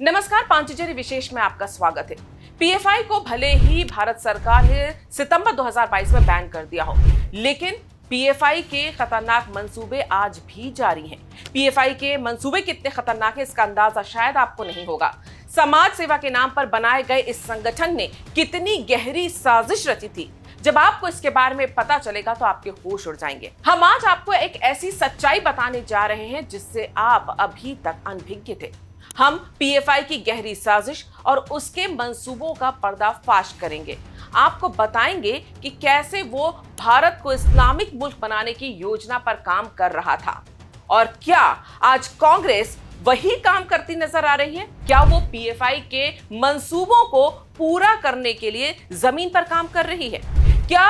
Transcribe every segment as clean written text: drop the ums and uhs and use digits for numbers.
नमस्कार, पांचजरी विशेष में आपका स्वागत है। पीएफआई को भले ही भारत सरकार ने सितंबर 2022 में बैन कर दिया हो, लेकिन पीएफआई के खतरनाक मंसूबे आज भी जारी हैं। पीएफआई के मंसूबे कितने खतरनाक हैं, इसका अंदाजा शायद आपको नहीं होगा। समाज सेवा के नाम पर बनाए गए इस संगठन ने कितनी गहरी साजिश रची थी, जब आपको इसके बारे में पता चलेगा तो आपके होश उड़ जाएंगे। हम आज आपको एक ऐसी सच्चाई बताने जा रहे हैं जिससे आप अभी तक अनभिज्ञ थे। हम पीएफआई की गहरी साजिश और उसके मंसूबों का पर्दाफाश करेंगे। आपको बताएंगे कि कैसे वो भारत को इस्लामिक मुल्क बनाने की योजना पर काम कर रहा था और क्या आज कांग्रेस वही काम करती नजर आ रही है। क्या वो पीएफआई के मंसूबों को पूरा करने के लिए जमीन पर काम कर रही है। क्या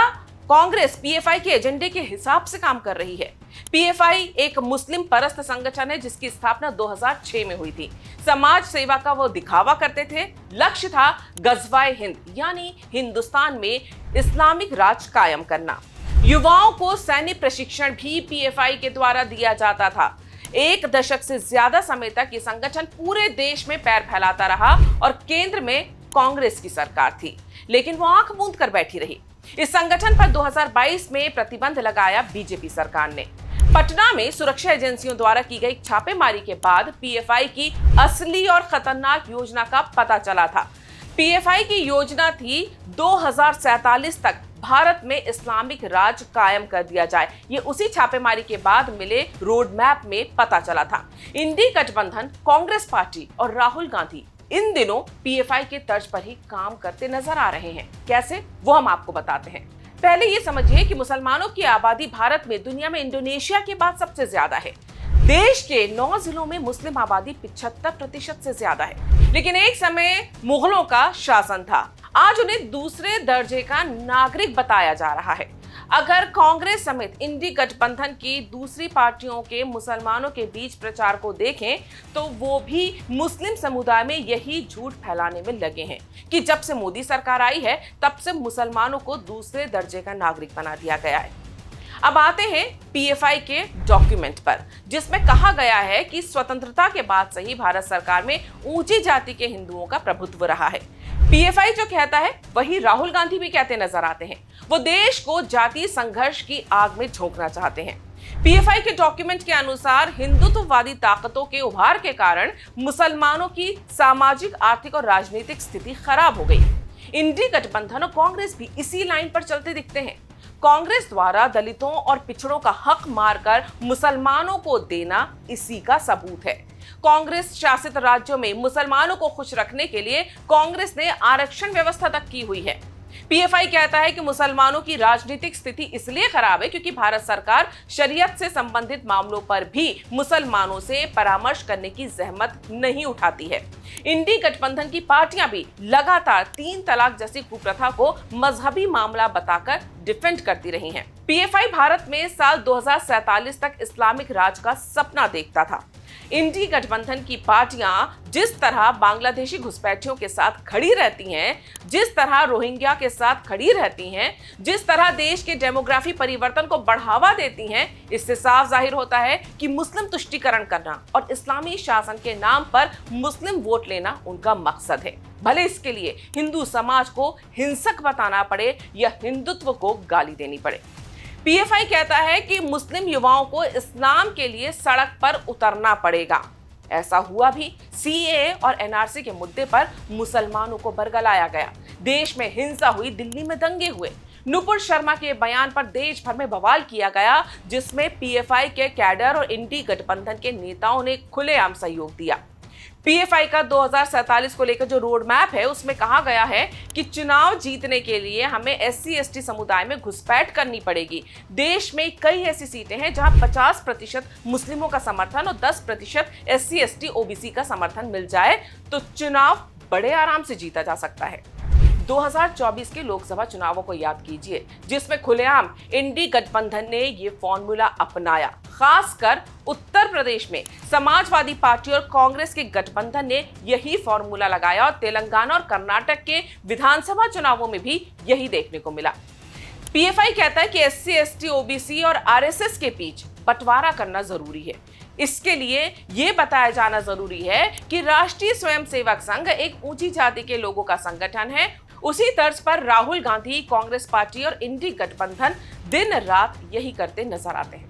कांग्रेस पीएफआई के एजेंडे के हिसाब से काम कर रही है। पीएफआई एक मुस्लिम परस्त संगठन है जिसकी स्थापना 2006 में हुई थी। समाज सेवा का वो दिखावा करते थे। लक्ष्य था गज़वाए हिंद, यानी हिंदुस्तान में इस्लामिक राज कायम करना। युवाओं को सैन्य प्रशिक्षण भी पीएफआई के द्वारा दिया जाता था। एक दशक से ज्यादा समय तक ये संगठन पूरे देश में पैर फैलाता रहा और केंद्र में कांग्रेस की सरकार थी, लेकिन वो आंख मूंद कर बैठी रही। इस संगठन पर 2022 में प्रतिबंध लगाया बीजेपी सरकार ने। पटना में सुरक्षा एजेंसियों द्वारा की गई छापेमारी के बाद पीएफआई की असली और खतरनाक योजना का पता चला था। पीएफआई की योजना थी 2047 तक भारत में इस्लामिक राज कायम कर दिया जाए। ये उसी छापेमारी के बाद मिले रोड मैप में पता चला था। इंडी गठबंधन, कांग्रेस पार्टी और राहुल गांधी इन दिनों पीएफआई के तर्ज पर ही काम करते नजर आ रहे हैं। कैसे, वो हम आपको बताते हैं। पहले ये समझिए कि मुसलमानों की आबादी भारत में दुनिया में इंडोनेशिया के बाद सबसे ज्यादा है। देश के 9 जिलों में मुस्लिम आबादी 75% से ज्यादा है, लेकिन एक समय मुगलों का शासन था। आज उन्हें दूसरे दर्जे का नागरिक बताया जा रहा है। अगर कांग्रेस समेत इंडी गठबंधन की दूसरी पार्टियों के मुसलमानों के बीच प्रचार को देखें तो वो भी मुस्लिम समुदाय में यही झूठ फैलाने में लगे हैं कि जब से मोदी सरकार आई है तब से मुसलमानों को दूसरे दर्जे का नागरिक बना दिया गया है। अब आते हैं पीएफआई के डॉक्यूमेंट पर, जिसमें कहा गया है कि स्वतंत्रता के बाद से ही भारत सरकार में ऊंची जाति के हिंदुओं का प्रभुत्व रहा है। पीएफआई जो कहता है वही राहुल गांधी भी कहते नजर आते हैं। वो देश को जातीय संघर्ष की आग में झोंकना चाहते हैं। पीएफआई के डॉक्यूमेंट के अनुसार हिंदुत्ववादी ताकतों के उभार के कारण मुसलमानों की सामाजिक, आर्थिक और राजनीतिक स्थिति खराब हो गई। इंडी गठबंधन और कांग्रेस भी इसी लाइन पर चलते दिखते हैं। कांग्रेस द्वारा दलितों और पिछड़ों का हक मारकर मुसलमानों को देना इसी का सबूत है। कांग्रेस शासित राज्यों में मुसलमानों को खुश रखने के लिए कांग्रेस ने आरक्षण व्यवस्था तक की हुई है। पीएफआई कहता है कि मुसलमानों की राजनीतिक स्थिति इसलिए खराब है क्योंकि भारत सरकार शरीयत से संबंधित मामलों पर भी मुसलमानों से परामर्श करने की जहमत नहीं उठाती है। इंडी गठबंधन की पार्टियां भी लगातार 3 तलाक जैसी कुप्रथा को मजहबी मामला बताकर डिफेंड करती रही हैं। पीएफआई भारत में साल 2047 तक इस्लामिक राज का सपना देखता था। इंडी गठबंधन की पार्टियां जिस तरह बांग्लादेशी घुसपैठियों के साथ खड़ी रहती हैं, जिस तरह रोहिंग्या के साथ खड़ी रहती हैं, जिस तरह देश के डेमोग्राफी परिवर्तन को बढ़ावा देती हैं, इससे साफ जाहिर होता है कि मुस्लिम तुष्टीकरण करना और इस्लामी शासन के नाम पर मुस्लिम वोट लेना उनका मकसद है। भले इसके लिए हिंदू समाज को हिंसक बताना पड़े या हिंदुत्व को गाली देनी पड़े। पीएफआई कहता है कि मुस्लिम युवाओं को इस्लाम के लिए सड़क पर उतरना पड़ेगा। ऐसा हुआ भी। सीएए और एनआरसी के मुद्दे पर मुसलमानों को बरगलाया गया। देश में हिंसा हुई, दिल्ली में दंगे हुए। नुपुर शर्मा के बयान पर देश भर में बवाल किया गया, जिसमें पीएफआई के कैडर और इंडी गठबंधन के नेताओं ने खुलेआम सहयोग दिया। पीएफआई का 2047 को लेकर जो रोड मैप है उसमें कहा गया है कि चुनाव जीतने के लिए हमें SC/ST समुदाय में घुसपैठ करनी पड़ेगी। देश में कई ऐसी सीटें हैं जहां 50% मुस्लिमों का समर्थन और 10% SC/ST OBC का समर्थन मिल जाए तो चुनाव बड़े आराम से जीता जा सकता है। 2024 के लोकसभा चुनावों को याद कीजिए, जिसमें खुलेआम इंडी गठबंधन ने ये फॉर्मूला अपनाया। खासकर उत्तर प्रदेश में समाजवादी पार्टी और कांग्रेस के गठबंधन ने यही फॉर्मूला लगाया और तेलंगाना और कर्नाटक के विधानसभा चुनावों में भी यही देखने को मिला। पीएफआई कहता है कि SC/ST OBC और RSS के बीच बंटवारा करना जरूरी है। इसके लिए यह बताया जाना जरूरी है कि राष्ट्रीय स्वयंसेवक संघ एक ऊंची जाति के लोगों का संगठन है। उसी तर्ज पर राहुल गांधी, कांग्रेस पार्टी और इंडी गठबंधन दिन रात यही करते नजर आते हैं।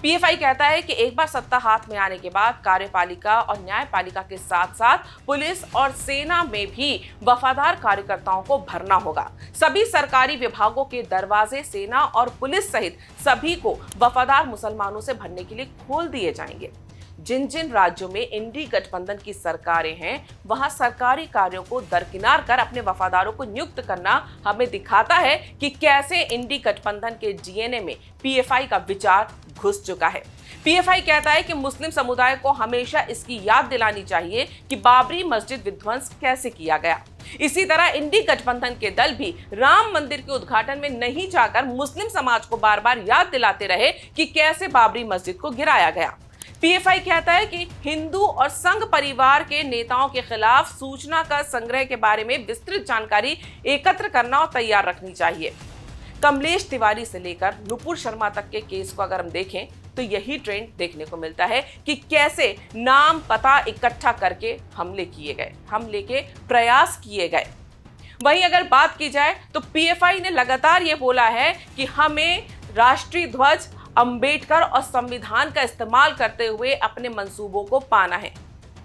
पीएफआई कहता है कि एक बार सत्ता हाथ में आने के बाद कार्यपालिका और न्यायपालिका के साथ साथ पुलिस और सेना में भी वफादार कार्यकर्ताओं को भरना होगा। सभी सरकारी विभागों के दरवाजे सेना और पुलिस सहित सभी को वफादार मुसलमानों से भरने के लिए खोल दिए जाएंगे। जिन जिन राज्यों में इंडी गठबंधन की सरकारें हैं, वहां सरकारी कार्यों को दरकिनार कर अपने वफादारों को नियुक्त करना हमें दिखाता है कि कैसे इंडी गठबंधन के डीएनए में पीएफआई का विचार घुस चुका है। पीएफआई कहता है कि मुस्लिम समुदाय को हमेशा इसकी याद दिलानी चाहिए कि बाबरी मस्जिद विध्वंस कैसे किया गया। इसी तरह इंडी गठबंधन के दल भी राम मंदिर के उद्घाटन में नहीं जाकर मुस्लिम समाज को बार बार याद दिलाते रहे कि कैसे बाबरी मस्जिद को गिराया गया। पीएफआई कहता है कि हिंदू और संघ परिवार के नेताओं के खिलाफ सूचना का संग्रह के बारे में विस्तृत जानकारी एकत्र करना और तैयार रखनी चाहिए। कमलेश तिवारी से लेकर नुपुर शर्मा तक के केस को अगर हम देखें तो यही ट्रेंड देखने को मिलता है कि कैसे नाम पता इकट्ठा करके हमले के प्रयास किए गए। वहीं अगर बात की जाए तो पीएफआई ने लगातार ये बोला है कि हमें राष्ट्रीय ध्वज, अंबेडकर और संविधान का इस्तेमाल करते हुए अपने मंसूबों को पाना है।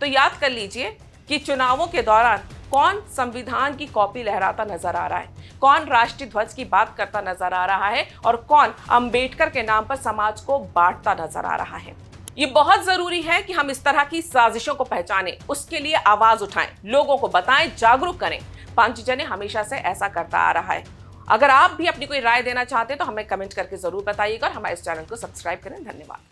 तो याद कर लीजिए कि चुनावों के दौरान कौन संविधान की कॉपी लहराता नजर आ रहा है, कौन राष्ट्रीय ध्वज की बात करता नजर आ रहा है और कौन अंबेडकर के नाम पर समाज को बांटता नजर आ रहा है। ये बहुत जरूरी है कि हम इस तरह की साजिशों को पहचानें, उसके लिए आवाज उठाएं, लोगों को बताएं, जागरूक करें। पांचजन्य हमेशा से ऐसा करता आ रहा है। अगर आप भी अपनी कोई राय देना चाहते हैं तो हमें कमेंट करके जरूर बताइएगा और हमारे इस चैनल को सब्सक्राइब करें। धन्यवाद।